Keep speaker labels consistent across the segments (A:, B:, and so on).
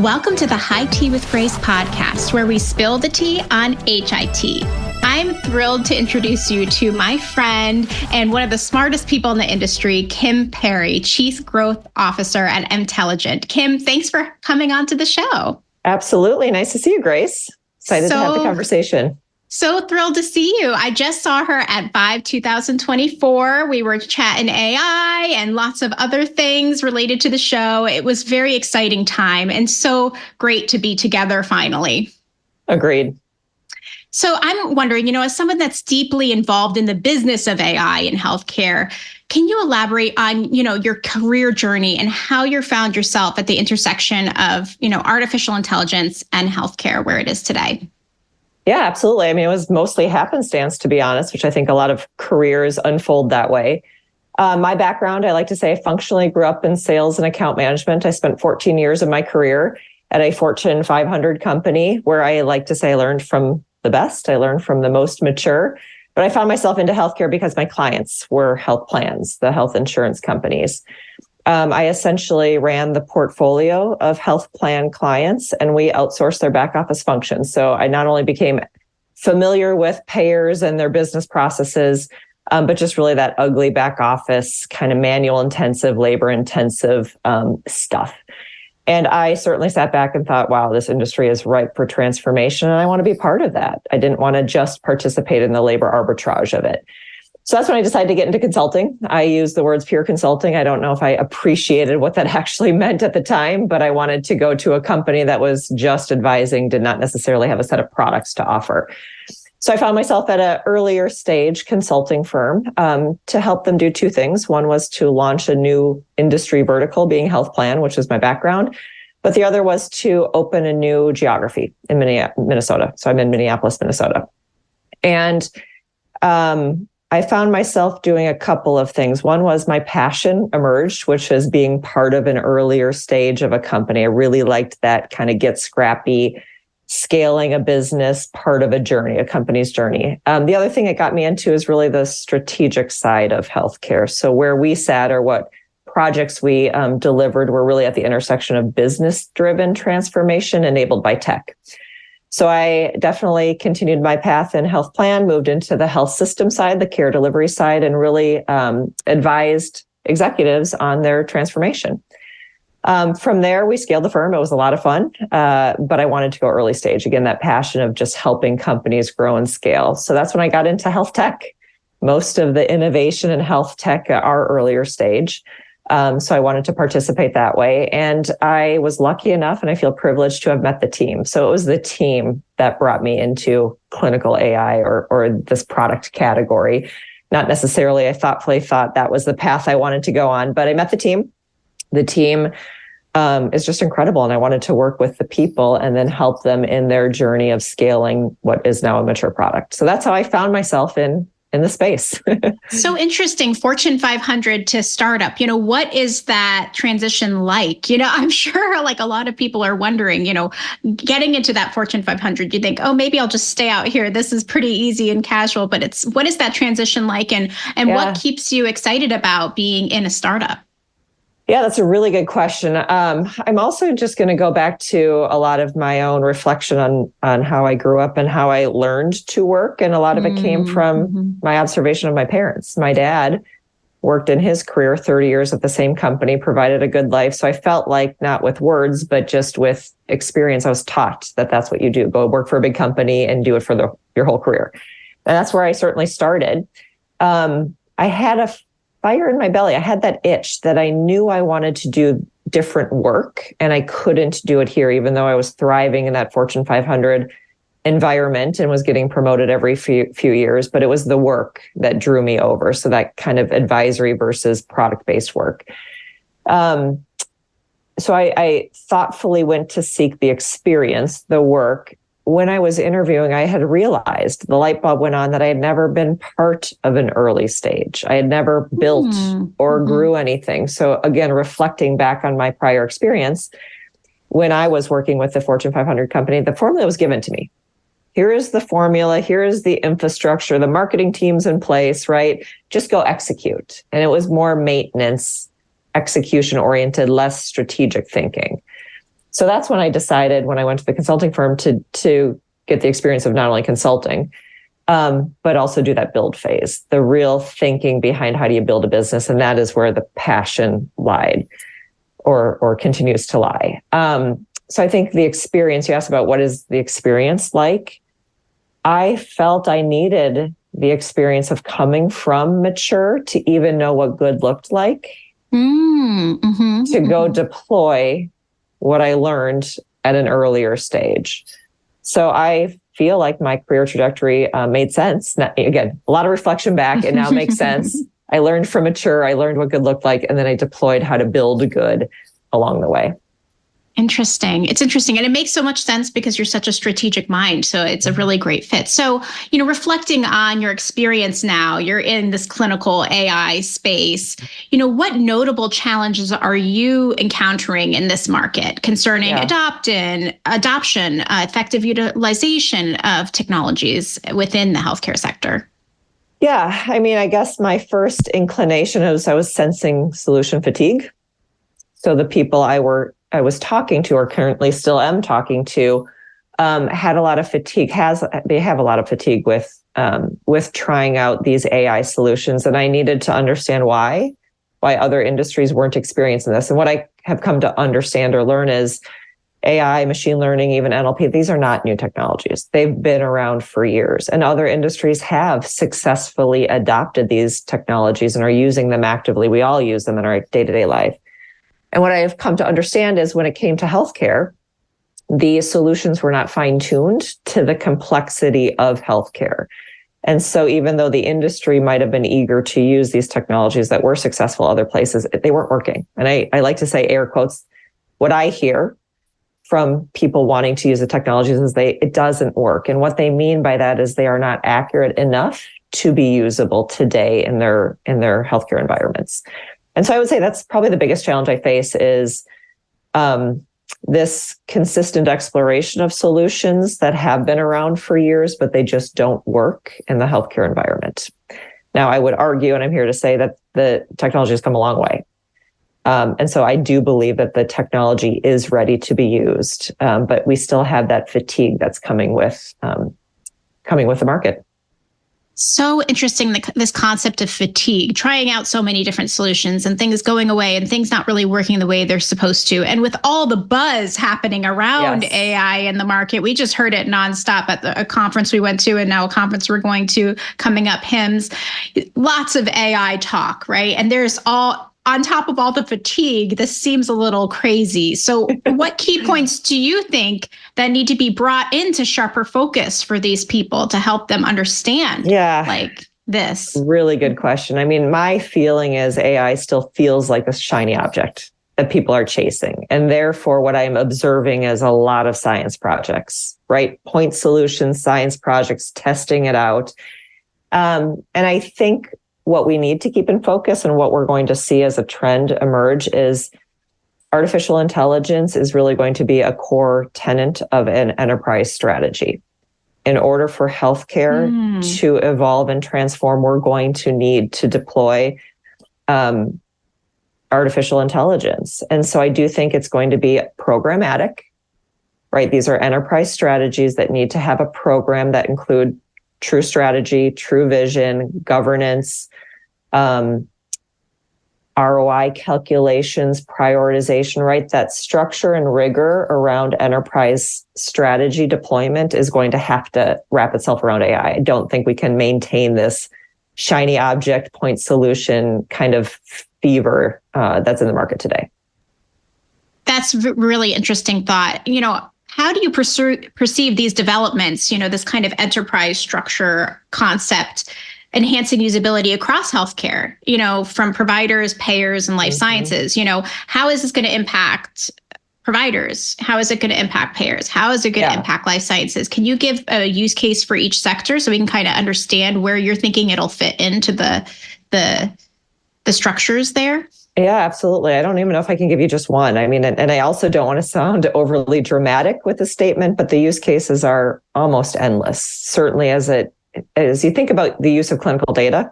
A: Welcome to the High Tea with Grace podcast, where we spill the tea on HIT. I'm thrilled to introduce you to my friend and one of the smartest people in the industry, Kim Perry, Chief Growth Officer at Mtelligent. Kim, thanks for coming on to the show.
B: Absolutely. Nice to see you, Grace. Excited to have the conversation.
A: So thrilled to see you. I just saw her at Vive 2024. We were chatting AI and lots of other things related to the show. It was a very exciting time and so great to be together finally.
B: Agreed.
A: So I'm wondering, as someone that's deeply involved in the business of AI in healthcare, can you elaborate on, your career journey and how you found yourself at the intersection of, artificial intelligence and healthcare where it is today?
B: Yeah, absolutely. I mean, it was mostly happenstance, to be honest, which I think a lot of careers unfold that way. My background, I like to say, I functionally grew up in sales and account management. I spent 14 years of my career at a Fortune 500 company where I like to say I learned from the best. I learned from the most mature, but I found myself into healthcare because my clients were health plans, the health insurance companies. I essentially ran the portfolio of health plan clients and we outsourced their back office functions. So I not only became familiar with payers and their business processes, but just really that ugly back office kind of manual intensive, labor intensive stuff. And I certainly sat back and thought, wow, this industry is ripe for transformation. And I want to be part of that. I didn't want to just participate in the labor arbitrage of it. So that's when I decided to get into consulting. I use the words pure consulting. I don't know if I appreciated what that actually meant at the time, but I wanted to go to a company that was just advising, did not necessarily have a set of products to offer. So I found myself at an earlier stage consulting firm to help them do two things. One was to launch a new industry vertical, being health plan, which is my background. But the other was to open a new geography in Minnesota. So I'm in Minneapolis, Minnesota. And I found myself doing a couple of things. One was my passion emerged, which is being part of an earlier stage of a company. I really liked that kind of get scrappy, scaling a business, part of a journey, a company's journey. The other thing it got me into is really the strategic side of healthcare. So where we sat or what projects we delivered were really at the intersection of business-driven transformation enabled by tech. So I definitely continued my path in health plan, moved into the health system side, the care delivery side, and really advised executives on their transformation. From there, we scaled the firm. It was a lot of fun, but I wanted to go early stage. Again, that passion of just helping companies grow and scale. So that's when I got into health tech. Most of the innovation in health tech are earlier stage. So I wanted to participate that way. And I was lucky enough, and I feel privileged to have met the team. So it was the team that brought me into clinical AI or this product category. Not necessarily, I thoughtfully thought that was the path I wanted to go on, but I met the team. The team is just incredible. And I wanted to work with the people and then help them in their journey of scaling what is now a mature product. So that's how I found myself in the space.
A: So interesting, Fortune 500 to startup. What is that transition like? I'm sure like a lot of people are wondering, getting into that Fortune 500, you think, oh, maybe I'll just stay out here. This is pretty easy and casual, but what is that transition like? And what keeps you excited about being in a startup?
B: Yeah, that's a really good question. I'm also just going to go back to a lot of my own reflection on how I grew up and how I learned to work. And a lot of it came from my observation of my parents. My dad worked in his career 30 years at the same company, provided a good life. So I felt like not with words, but just with experience, I was taught that that's what you do. Go work for a big company and do it for your whole career. And that's where I certainly started. I had a fire in my belly. I had that itch that I knew I wanted to do different work and I couldn't do it here, even though I was thriving in that Fortune 500 environment and was getting promoted every few years, but it was the work that drew me over. So that kind of advisory versus product-based work. So I thoughtfully went to seek the experience, the work. When I was interviewing, I had realized the light bulb went on that I had never been part of an early stage. I had never built or grew anything. So again, reflecting back on my prior experience, when I was working with the Fortune 500 company, the formula was given to me. Here is the formula. Here is the infrastructure. The marketing team's in place, right? Just go execute. And it was more maintenance, execution oriented, less strategic thinking. So that's when I decided, when I went to the consulting firm, to get the experience of not only consulting, but also do that build phase, the real thinking behind how do you build a business. And that is where the passion lied or continues to lie. So I think the experience, you asked about what is the experience like? I felt I needed the experience of coming from mature to even know what good looked like, to go deploy what I learned at an earlier stage. So I feel like my career trajectory made sense. Now, again, a lot of reflection back, it now makes sense. I learned from mature, I learned what good looked like, and then I deployed how to build good along the way.
A: Interesting. It's interesting. And it makes so much sense because you're such a strategic mind. So it's a really great fit. So, reflecting on your experience now, you're in this clinical AI space. What notable challenges are you encountering in this market concerning adoption, effective utilization of technologies within the healthcare sector?
B: Yeah. I mean, I guess my first inclination was I was sensing solution fatigue. So the people I was talking to, or currently still am talking to, had a lot of fatigue. They have a lot of fatigue with trying out these AI solutions, and I needed to understand why other industries weren't experiencing this. And what I have come to understand or learn is AI, machine learning, even NLP, these are not new technologies. They've been around for years, and other industries have successfully adopted these technologies and are using them actively. We all use them in our day-to-day life. And what I have come to understand is when it came to healthcare, the solutions were not fine-tuned to the complexity of healthcare. And so even though the industry might have been eager to use these technologies that were successful other places, they weren't working. And I like to say, air quotes, what I hear from people wanting to use the technologies is it doesn't work. And what they mean by that is they are not accurate enough to be usable today in their healthcare environments. And so I would say that's probably the biggest challenge I face is this consistent exploration of solutions that have been around for years, but they just don't work in the healthcare environment. Now, I would argue, and I'm here to say that the technology has come a long way. And so I do believe that the technology is ready to be used, but we still have that fatigue that's coming with the market.
A: So interesting, this concept of fatigue, trying out so many different solutions and things going away and things not really working the way they're supposed to. And with all the buzz happening around AI in the market, we just heard it nonstop at a conference we went to and now a conference we're going to coming up, HIMSS, lots of AI talk, right? And there's on top of all the fatigue, this seems a little crazy. So what key points do you think that need to be brought into sharper focus for these people to help them understand like this?
B: Really good question. I mean, my feeling is AI still feels like a shiny object that people are chasing. And therefore, what I'm observing is a lot of science projects, right? Point solutions, science projects, testing it out. And I think what we need to keep in focus and what we're going to see as a trend emerge is artificial intelligence is really going to be a core tenet of an enterprise strategy. In order for healthcare to evolve and transform, we're going to need to deploy artificial intelligence. And so I do think it's going to be programmatic, right? These are enterprise strategies that need to have a program that include true strategy, true vision, governance, ROI calculations, prioritization, right? That structure and rigor around enterprise strategy deployment is going to have to wrap itself around AI. I don't think we can maintain this shiny object point solution kind of fever that's in the market today.
A: That's a really interesting thought. How do you perceive these developments, this kind of enterprise structure concept, enhancing usability across healthcare, from providers, payers, and life sciences? How is this going to impact providers? How is it going to impact payers? How is it going to impact life sciences? Can you give a use case for each sector so we can kind of understand where you're thinking it'll fit into the structures there?
B: Yeah, absolutely. I don't even know if I can give you just one. I mean, and I also don't want to sound overly dramatic with the statement, but the use cases are almost endless. Certainly as you think about the use of clinical data,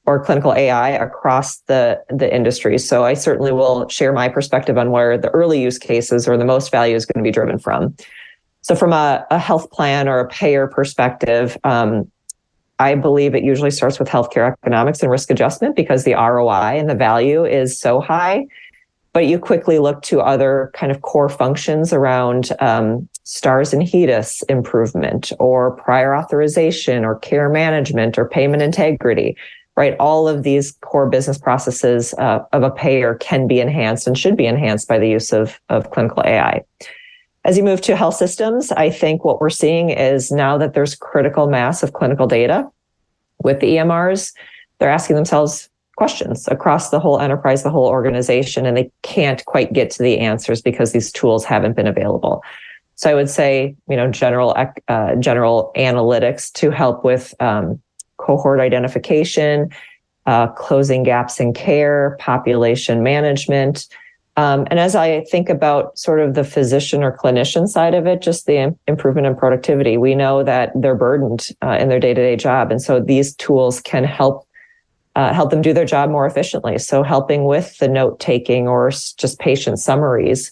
B: or clinical AI across the industry. So I certainly will share my perspective on where the early use cases or the most value is going to be driven from. So from a health plan or a payer perspective, I believe it usually starts with healthcare economics and risk adjustment because the ROI and the value is so high. But you quickly look to other kind of core functions around stars and HEDIS improvement or prior authorization or care management or payment integrity, right? All of these core business processes of a payer can be enhanced and should be enhanced by the use of clinical AI. As you move to health systems, I think what we're seeing is now that there's critical mass of clinical data with the EMRs, they're asking themselves questions across the whole enterprise, the whole organization, and they can't quite get to the answers because these tools haven't been available. So I would say, general analytics to help with cohort identification, closing gaps in care, population management. And as I think about sort of the physician or clinician side of it, just the improvement in productivity, we know that they're burdened in their day-to-day job. And so these tools can help them do their job more efficiently. So helping with the note taking or just patient summaries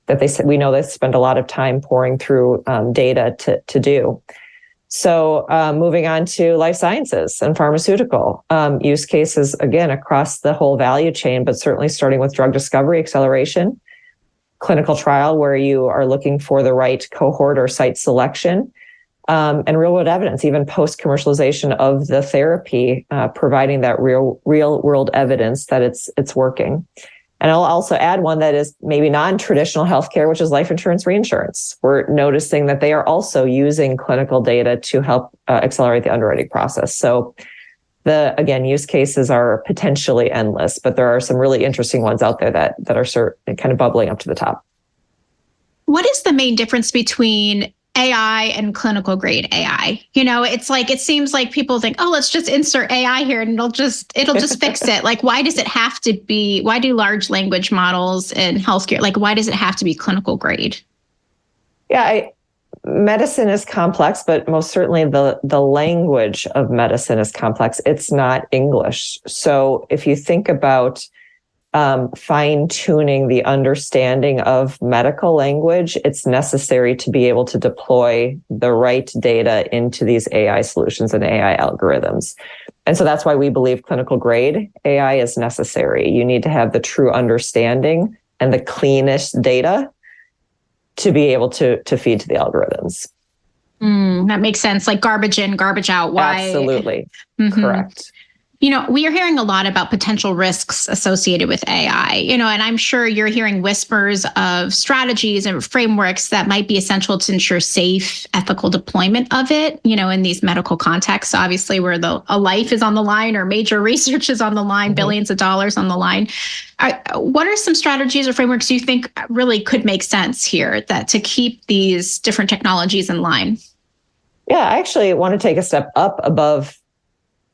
B: that we know they spend a lot of time pouring through data to do. So moving on to life sciences and pharmaceutical use cases, again, across the whole value chain, but certainly starting with drug discovery acceleration, clinical trial where you are looking for the right cohort or site selection, and real world evidence, even post commercialization of the therapy, providing that real world evidence that it's working. And I'll also add one that is maybe non-traditional healthcare, which is life insurance reinsurance. We're noticing that they are also using clinical data to help accelerate the underwriting process. So use cases are potentially endless, but there are some really interesting ones out there that are kind of bubbling up to the top.
A: What is the main difference between AI and clinical grade AI? It seems like people think, oh, let's just insert AI here and it'll just fix it. Like, why do large language models in healthcare, why does it have to be clinical grade?
B: Yeah, medicine is complex, but most certainly the language of medicine is complex. It's not English. So if you think about fine-tuning the understanding of medical language, it's necessary to be able to deploy the right data into these AI solutions and AI algorithms. And so that's why we believe clinical grade AI is necessary. You need to have the true understanding and the cleanest data to be able to feed to the algorithms.
A: That makes sense. Like garbage in, garbage out. Why?
B: Absolutely.
A: Mm-hmm.
B: Correct.
A: We are hearing a lot about potential risks associated with AI, and I'm sure you're hearing whispers of strategies and frameworks that might be essential to ensure safe, ethical deployment of it, in these medical contexts, obviously where a life is on the line or major research is on the line, mm-hmm. billions of dollars on the line. What are some strategies or frameworks you think really could make sense here to keep these different technologies in line?
B: Yeah, I actually want to take a step up above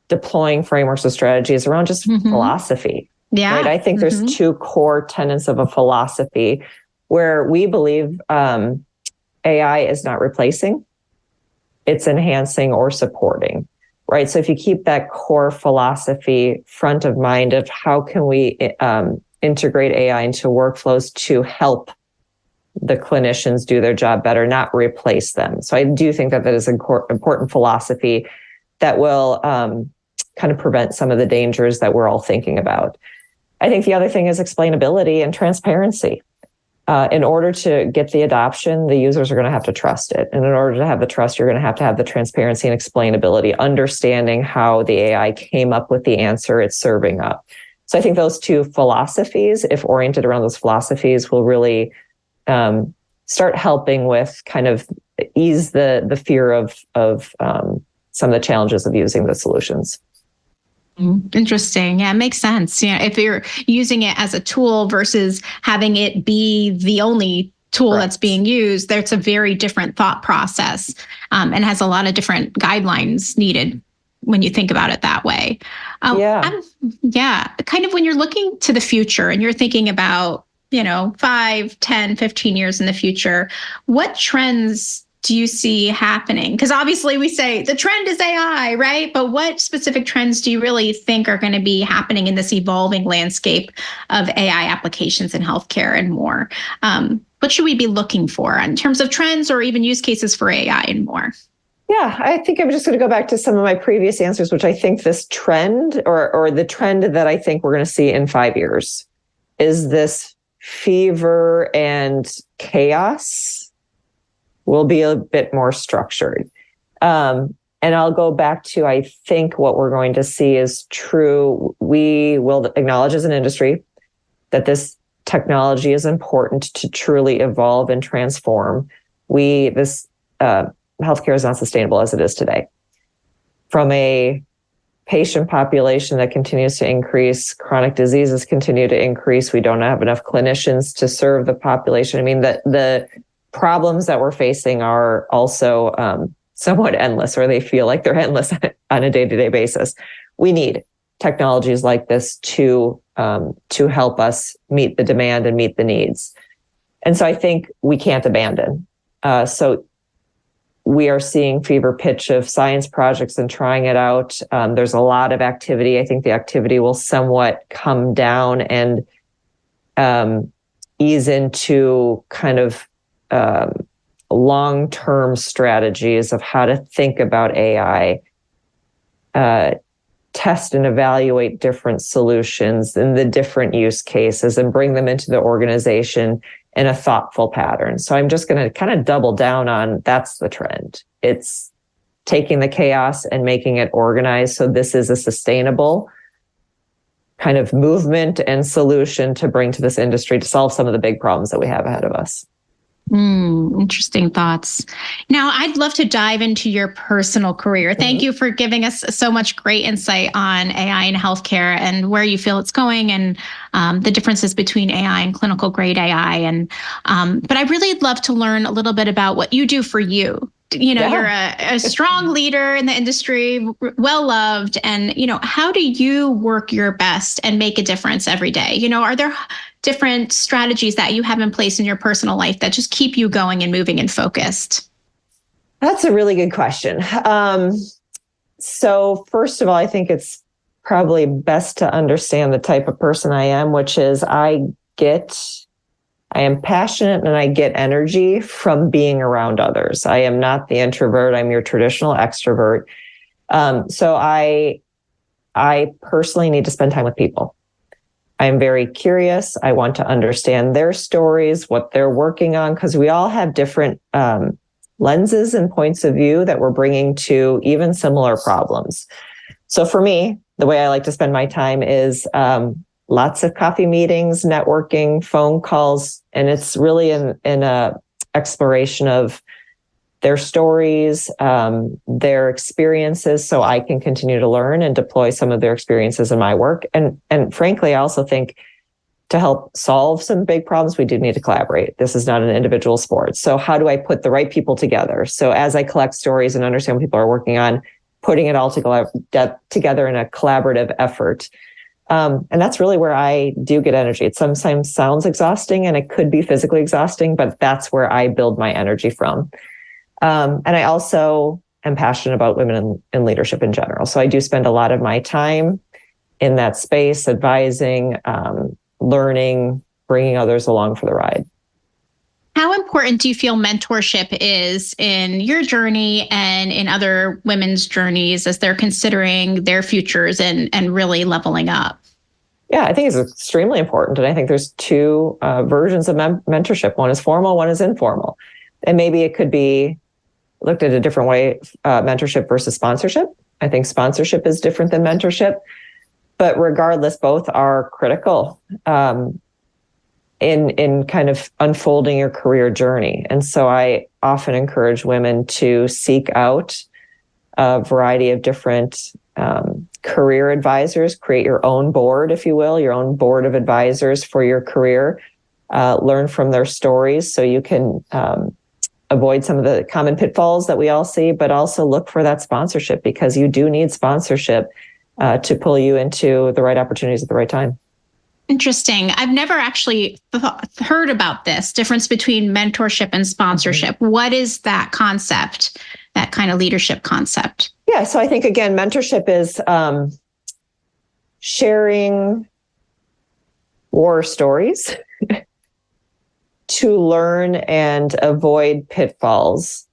B: deploying frameworks and strategies around just mm-hmm. philosophy.
A: Yeah.
B: Right. I think mm-hmm. there's two core tenets of a philosophy where we believe AI is not replacing, it's enhancing or supporting. Right. So if you keep that core philosophy front of mind of how can we integrate AI into workflows to help the clinicians do their job better, not replace them. So I do think that is an important philosophy that will kind of prevent some of the dangers that we're all thinking about. I think the other thing is explainability and transparency. In order to get the adoption, the users are going to have to trust it. And in order to have the trust, you're going to have the transparency and explainability, understanding how the AI came up with the answer it's serving up. So I think those two philosophies, if oriented around those philosophies, will really start helping with kind of ease the fear of some of the challenges of using the solutions.
A: Interesting. Yeah, it makes sense. If you're using it as a tool versus having it be the only tool Correct. That's being used, there's a very different thought process and has a lot of different guidelines needed when you think about it that way. Kind of when you're looking to the future and you're thinking about, 5, 10, 15 years in the future, what trends do you see happening? Because obviously we say the trend is AI, right? But what specific trends do you really think are going to be happening in this evolving landscape of AI applications in healthcare and more? What should we be looking for in terms of trends or even use cases for AI and more?
B: Yeah, I think I'm just going to go back to some of my previous answers, which I think this trend or the trend that I think we're going to see in 5 years is this fever and chaos will be a bit more structured. And I'll go back to, I think what we're going to see is true. We will acknowledge as an industry that this technology is important to truly evolve and transform. Healthcare is not sustainable as it is today. From a patient population that continues to increase, chronic diseases continue to increase. We don't have enough clinicians to serve the population. I mean, the problems that we're facing are also somewhat endless, or they feel like they're endless on a day-to-day basis. We need technologies like this to help us meet the demand and meet the needs. And so I think we can't abandon. So we are seeing fever pitch of science projects and trying it out. There's a lot of activity. I think the activity will somewhat come down and ease into kind of long-term strategies of how to think about AI, test and evaluate different solutions and the different use cases and bring them into the organization in a thoughtful pattern. So I'm just going to kind of double down on that's the trend. It's taking the chaos and making it organized. So this is a sustainable kind of movement and solution to bring to this industry to solve some of the big problems that we have ahead of us.
A: Interesting thoughts. Now, I'd love to dive into your personal career. Thank you for giving us so much great insight on AI in healthcare and where you feel it's going and the differences between AI and clinical grade AI. And but I really love to learn a little bit about what you do for you. You're a strong leader in the industry, well loved. And, how do you work your best and make a difference every day? Are there different strategies that you have in place in your personal life that just keep you going and moving and focused?
B: That's a really good question. So first of all, I think it's probably best to understand the type of person I am, which is I am passionate and I get energy from being around others. I am not the introvert. I'm your traditional extrovert. So I personally need to spend time with people. I'm very curious. I want to understand their stories, what they're working on, because we all have different lenses and points of view that we're bringing to even similar problems. So for me, the way I like to spend my time is lots of coffee meetings, networking, phone calls, and it's really in a exploration of their stories, their experiences, so I can continue to learn and deploy some of their experiences in my work. And frankly, I also think to help solve some big problems, we do need to collaborate. This is not an individual sport. So how do I put the right people together? So as I collect stories and understand what people are working on, putting it all together in a collaborative effort. And that's really where I do get energy. It sometimes sounds exhausting and it could be physically exhausting, but that's where I build my energy from. And I also am passionate about women in leadership in general. So I do spend a lot of my time in that space, advising, learning, bringing others along for the ride.
A: How important do you feel mentorship is in your journey and in other women's journeys as they're considering their futures and really leveling up?
B: Yeah, I think it's extremely important. And I think there's two versions of mentorship. One is formal, one is informal. And maybe it could be looked at a different way, mentorship versus sponsorship. I think sponsorship is different than mentorship. But regardless, both are critical in kind of unfolding your career journey. And so I often encourage women to seek out a variety of different career advisors, create your own board, if you will, your own board of advisors for your career, learn from their stories so you can avoid some of the common pitfalls that we all see, but also look for that sponsorship because you do need sponsorship to pull you into the right opportunities at the right time.
A: Interesting. I've never actually heard about this difference between mentorship and sponsorship. Mm-hmm. What is that concept, that kind of leadership concept?
B: Yeah. So I think, again, mentorship is sharing war stories to learn and avoid pitfalls,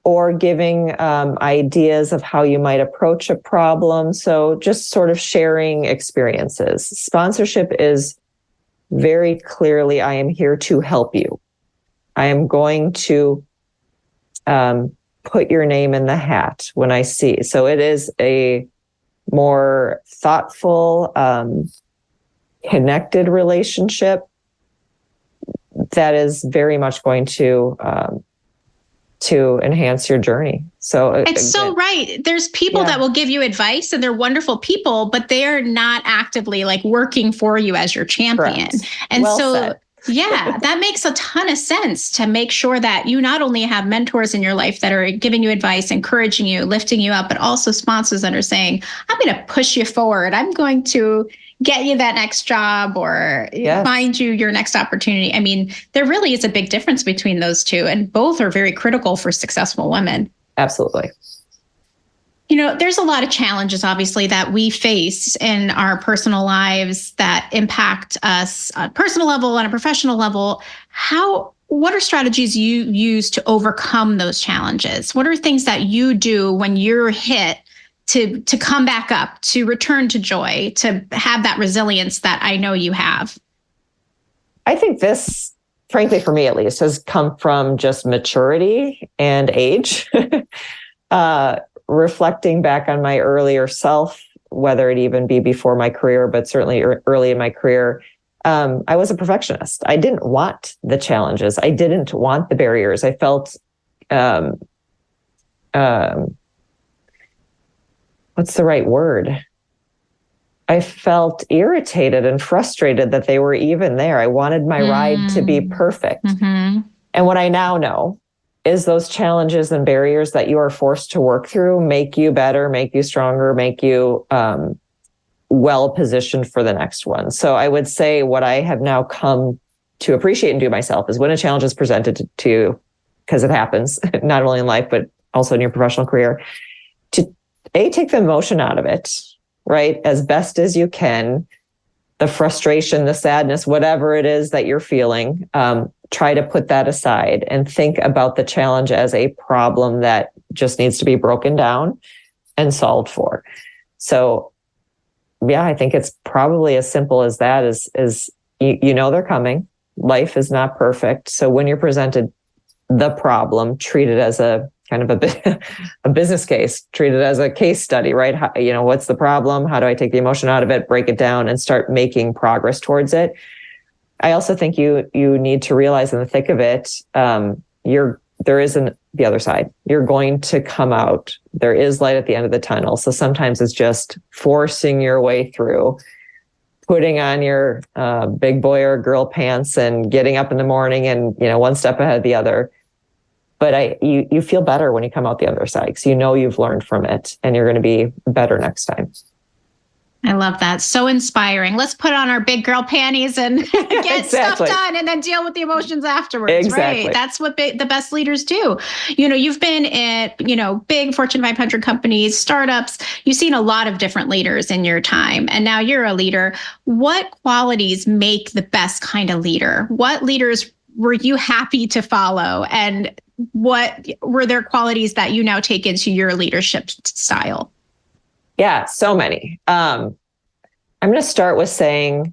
B: or giving ideas of how you might approach a problem. So just sort of sharing experiences. Sponsorship is very clearly, I am here to help you. I am going to put your name in the hat when I see. So it is a more thoughtful, connected relationship that is very much going to enhance your journey. So
A: it's so right. There's people that will give you advice, and they're wonderful people, but they are not actively like working for you as your champion.
B: Correct.
A: And
B: well
A: so
B: said.
A: Yeah, that makes a ton of sense, to make sure that you not only have mentors in your life that are giving you advice, encouraging you, lifting you up, but also sponsors that are saying, I'm going to push you forward. I'm going to get you that next job, or find you your next opportunity. I mean, there really is a big difference between those two, and both are very critical for successful women.
B: Absolutely.
A: You know, there's a lot of challenges, obviously, that we face in our personal lives that impact us on a personal level and a professional level. What are strategies you use to overcome those challenges? What are things that you do when you're hit to come back up, to return to joy, to have that resilience that I know you have?
B: I think this, frankly, for me at least, has come from just maturity and age. Reflecting back on my earlier self, whether it even be before my career, but certainly early in my career, I was a perfectionist. I didn't want the challenges. I didn't want the barriers. I felt, what's the right word? I felt irritated and frustrated that they were even there. I wanted my ride to be perfect. Mm-hmm. And what I now know is those challenges and barriers that you are forced to work through make you better, make you stronger, make you well positioned for the next one. So I would say what I have now come to appreciate and do myself is when a challenge is presented to you, because it happens, not only in life, but also in your professional career, to take the emotion out of it, right? As best as you can, the frustration, the sadness, whatever it is that you're feeling, try to put that aside and think about the challenge as a problem that just needs to be broken down and solved for. So, yeah, I think it's probably as simple as that. Is you know they're coming. Life is not perfect. So when you're presented the problem, treat it as a kind of a business case, treat it as a case study, right? How, what's the problem? How do I take the emotion out of it, break it down, and start making progress towards it? I also think you need to realize in the thick of it, there isn't the other side. You're going to come out. There is light at the end of the tunnel. So sometimes it's just forcing your way through, putting on your big boy or girl pants and getting up in the morning and, one step ahead of the other. But you feel better when you come out the other side, because you've learned from it and you're going to be better next time.
A: I love that. So inspiring. Let's put on our big girl panties and get stuff done, and then deal with the emotions afterwards.
B: Exactly.
A: Right. That's what the best leaders do. You've been at, big Fortune 500 companies, startups. You've seen a lot of different leaders in your time, and now you're a leader. What qualities make the best kind of leader? What leaders were you happy to follow? And what were their qualities that you now take into your leadership style?
B: Yeah, so many. I'm going to start with saying,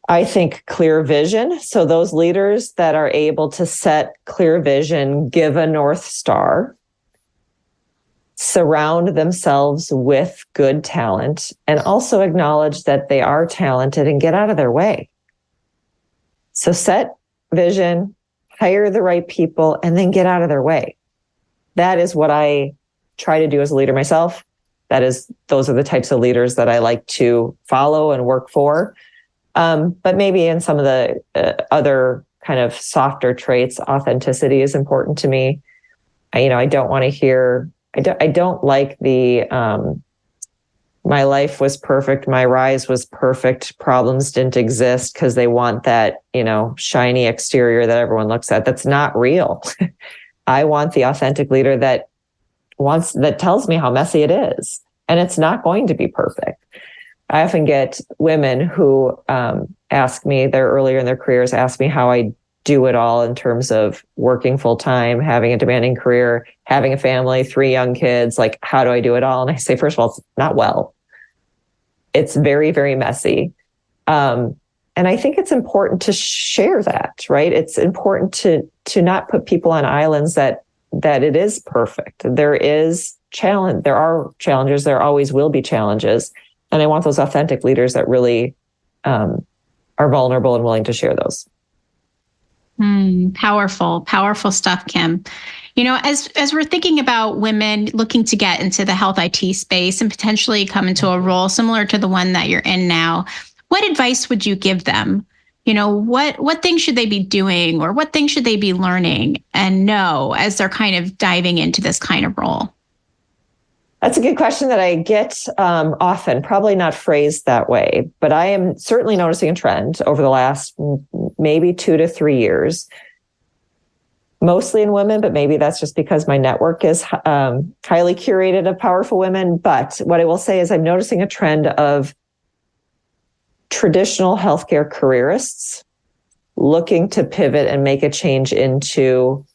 B: I think clear vision. So those leaders that are able to set clear vision, give a North Star, surround themselves with good talent, and also acknowledge that they are talented and get out of their way. So set vision, hire the right people, and then get out of their way. That is what I try to do as a leader myself. Those are the types of leaders that I like to follow and work for. But maybe in some of the other kind of softer traits, authenticity is important to me. I don't want to hear, I don't like the my life was perfect, my rise was perfect, problems didn't exist, because they want that, shiny exterior that everyone looks at. That's not real. I want the authentic leader that tells me how messy it is, and it's not going to be perfect. I often get women who ask me, they're earlier in their careers, ask me how I do it all in terms of working full time, having a demanding career, having a family, 3 young kids. Like, how do I do it all? And I say, first of all, it's not well. It's very, very messy. And I think it's important to share that, right? It's important to not put people on islands that it is perfect. There is challenge. There are challenges. There always will be challenges. And I want those authentic leaders that really are vulnerable and willing to share those.
A: Powerful stuff, Kim. As we're thinking about women looking to get into the health IT space and potentially come into a role similar to the one that you're in now, what advice would you give them? What things should they be doing, or what things should they be learning and know as they're kind of diving into this kind of role?
B: That's a good question that I get often, probably not phrased that way, but I am certainly noticing a trend over the last maybe 2 to 3 years, mostly in women, but maybe that's just because my network is highly curated of powerful women. But what I will say is I'm noticing a trend of traditional healthcare careerists looking to pivot and make a change into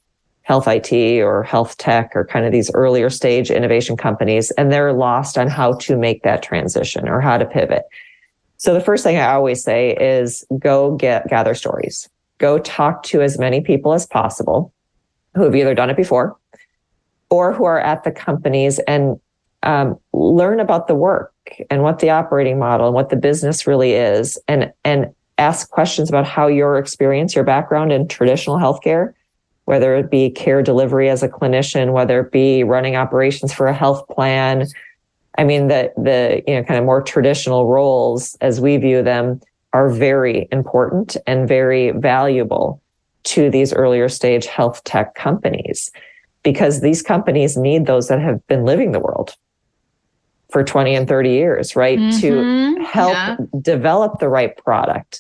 B: health IT or health tech or kind of these earlier stage innovation companies, and they're lost on how to make that transition or how to pivot. So the first thing I always say is go gather stories. Go talk to as many people as possible who have either done it before or who are at the companies, and learn about the work and what the operating model and what the business really is, and ask questions about how your experience, your background in traditional healthcare, whether it be care delivery as a clinician, whether it be running operations for a health plan. I mean, the kind of more traditional roles as we view them are very important and very valuable to these earlier stage health tech companies, because these companies need those that have been living the world for 20 and 30 years, right? Mm-hmm. To help develop the right product,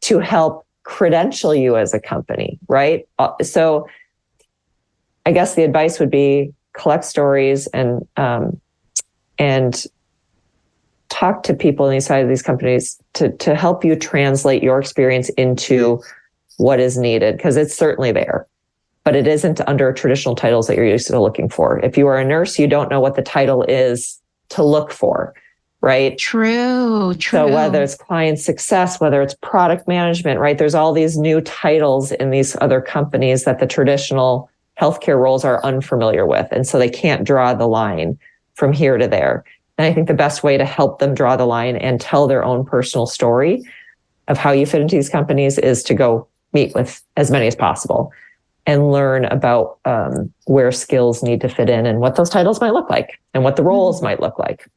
B: to help credential you as a company, right? So I guess the advice would be collect stories and talk to people inside of these companies to help you translate your experience into what is needed, because it's certainly there, but it isn't under traditional titles that you're used to looking for. If you are a nurse, you don't know what the title is to look for, right?
A: True.
B: So whether it's client success, whether it's product management, right? There's all these new titles in these other companies that the traditional healthcare roles are unfamiliar with. And so they can't draw the line from here to there. And I think the best way to help them draw the line and tell their own personal story of how you fit into these companies is to go meet with as many as possible and learn about where skills need to fit in and what those titles might look like and what the roles might look like.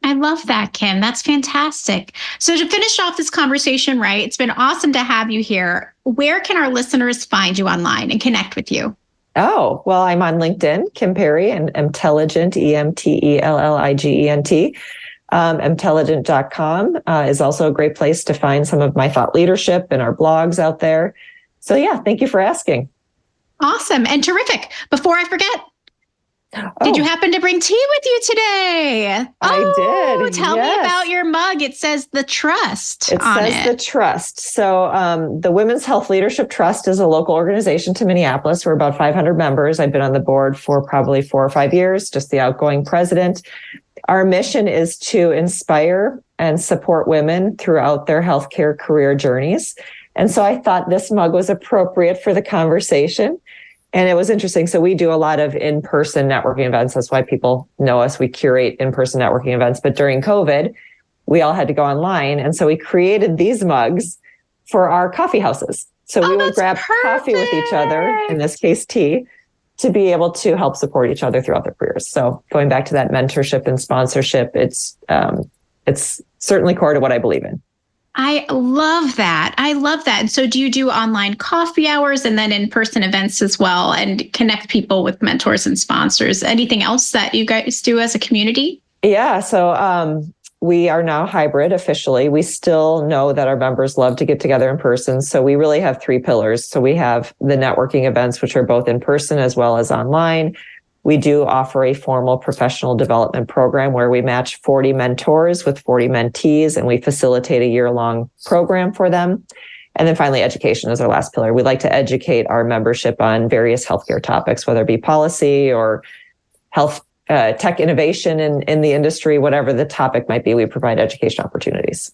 A: I love that, Kim. That's fantastic. So to finish off this conversation, right, it's been awesome to have you here. Where can our listeners find you online and connect with you?
B: Oh, well, I'm on LinkedIn, Kim Perry, and Emtelligent, EMTELLIGENT. Emtelligent.com is also a great place to find some of my thought leadership and our blogs out there. So yeah, thank you for asking.
A: Awesome and terrific. Before I forget, did you happen to bring tea with you today?
B: I did.
A: Tell me about your mug. It says the trust on it.
B: It says the trust. So the Women's Health Leadership Trust is a local organization to Minneapolis. We're about 500 members. I've been on the board for probably 4 or 5 years, just the outgoing president. Our mission is to inspire and support women throughout their healthcare career journeys. And so I thought this mug was appropriate for the conversation. And it was interesting. So we do a lot of in-person networking events. That's why people know us. We curate in-person networking events. But during COVID, we all had to go online. And so we created these mugs for our coffee houses. So we would grab coffee with each other, in this case, tea, to be able to help support each other throughout their careers. So going back to that mentorship and sponsorship, it's certainly core to what I believe in.
A: I love that. And so do you do online coffee hours and then in-person events as well and connect people with mentors and sponsors? Anything else that you guys do as a community?
B: Yeah. So we are now hybrid officially. We still know that our members love to get together in person. So we really have three pillars. So we have the networking events, which are both in person as well as online. We do offer a formal professional development program where we match 40 mentors with 40 mentees, and we facilitate a year-long program for them. And then finally, education is our last pillar. We like to educate our membership on various healthcare topics, whether it be policy or health tech innovation in the industry, whatever the topic might be, we provide education opportunities.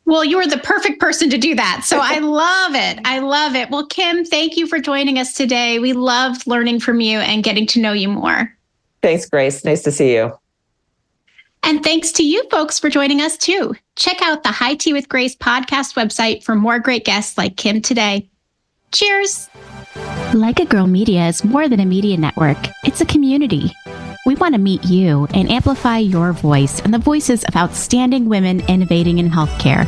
A: Well, you are the perfect person to do that. So I love it. I love it. Well, Kim, thank you for joining us today. We loved learning from you and getting to know you more.
B: Thanks, Grace. Nice to see you.
A: And thanks to you folks for joining us too. Check out the High Tea with Grace podcast website for more great guests like Kim today. Cheers.
C: Like a Girl Media is more than a media network. It's a community. We want to meet you and amplify your voice and the voices of outstanding women innovating in healthcare.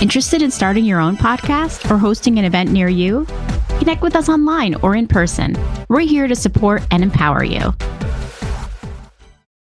C: Interested in starting your own podcast or hosting an event near you? Connect with us online or in person. We're here to support and empower you.